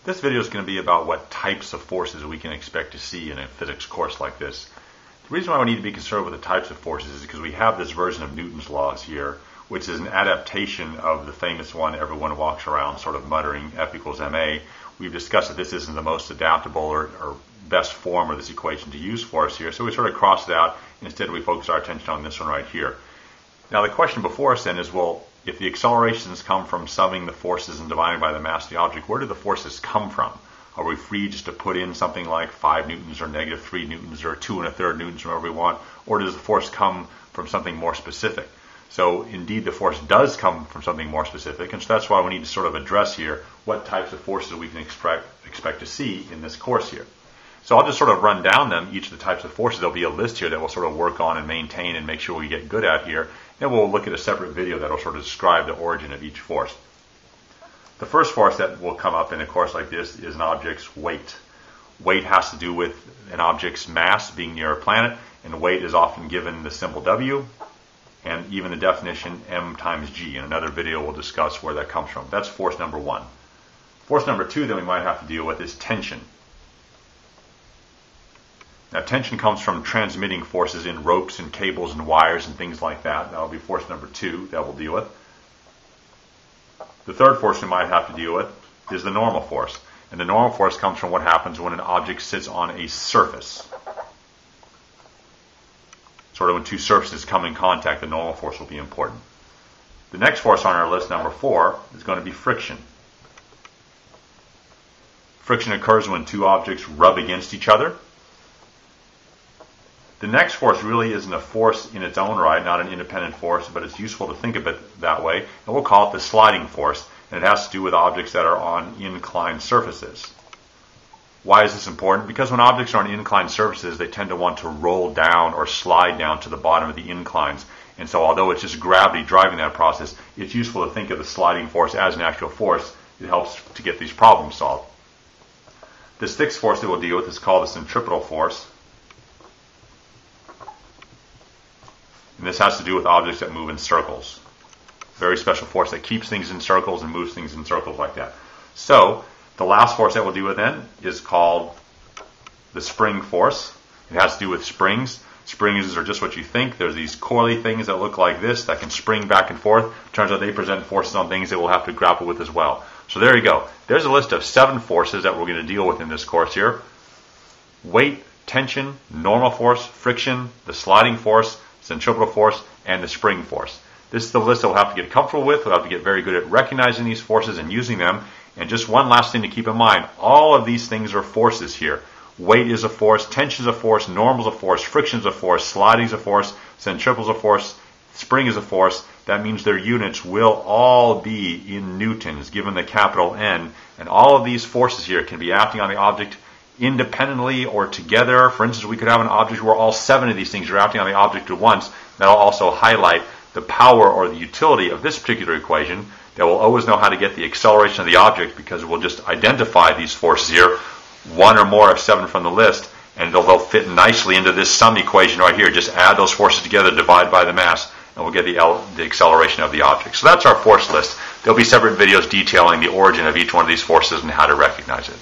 This video is going to be about what types of forces we can expect to see in a physics course like this. The reason why we need to be concerned with the types of forces is because we have this version of Newton's laws here, which is an adaptation of the famous one everyone walks around sort of muttering F equals ma. We've discussed that this isn't the most adaptable or best form of this equation to use for us here, so we sort of cross it out, and instead we focus our attention on this one right here. Now the question before us then is, well, if the accelerations come from summing the forces and dividing by the mass of the object, where do the forces come from? Are we free just to put in something like 5 newtons or negative 3 newtons or 2 1/3 newtons, wherever we want, or does the force come from something more specific? So indeed the force does come from something more specific, and so that's why we need to sort of address here what types of forces we can expect to see in this course here. So I'll just sort of run down them, each of the types of forces. There'll be a list here that we'll sort of work on and maintain and make sure we get good at here. Then we'll look at a separate video that will sort of describe the origin of each force. The first force that will come up in a course like this is an object's weight. Weight has to do with an object's mass being near a planet, and weight is often given the symbol W, and even the definition m times g. In another video we'll discuss where that comes from. That's force number one. Force number two that we might have to deal with is tension. Now tension comes from transmitting forces in ropes and cables and wires and things like that. That will be force number two that we'll deal with. The third force we might have to deal with is the normal force. And the normal force comes from what happens when an object sits on a surface. Sort of when two surfaces come in contact, the normal force will be important. The next force on our list, number 4, is going to be friction. Friction occurs when two objects rub against each other. The next force really isn't a force in its own right, not an independent force, but it's useful to think of it that way, and we'll call it the sliding force, and it has to do with objects that are on inclined surfaces. Why is this important? Because when objects are on inclined surfaces, they tend to want to roll down or slide down to the bottom of the inclines, and so although it's just gravity driving that process, it's useful to think of the sliding force as an actual force. It helps to get these problems solved. The sixth force that we'll deal with is called the centripetal force. And this has to do with objects that move in circles. Very special force that keeps things in circles and moves things in circles like that. So, the last force that we'll deal with then is called the spring force. It has to do with springs. Springs are just what you think. There's these coily things that look like this that can spring back and forth. Turns out they present forces on things that we'll have to grapple with as well. So there you go. There's a list of 7 forces that we're going to deal with in this course here. Weight, tension, normal force, friction, the sliding force, centripetal force, and the spring force. This is the list that we'll have to get comfortable with. We'll have to get very good at recognizing these forces and using them. And just one last thing to keep in mind, all of these things are forces here. Weight is a force, tension is a force, normal is a force, friction is a force, sliding is a force, centripetal is a force, spring is a force. That means their units will all be in newtons, given the capital N. And all of these forces here can be acting on the object independently or together. For instance, we could have an object where all 7 of these things are acting on the object at once. That'll also highlight the power or the utility of this particular equation, that we'll always know how to get the acceleration of the object because we'll just identify these forces here, 1 or more of 7 from the list, and they'll fit nicely into this sum equation right here. Just add those forces together, divide by the mass, and we'll get the acceleration of the object. So that's our force list. There'll be separate videos detailing the origin of each one of these forces and how to recognize it.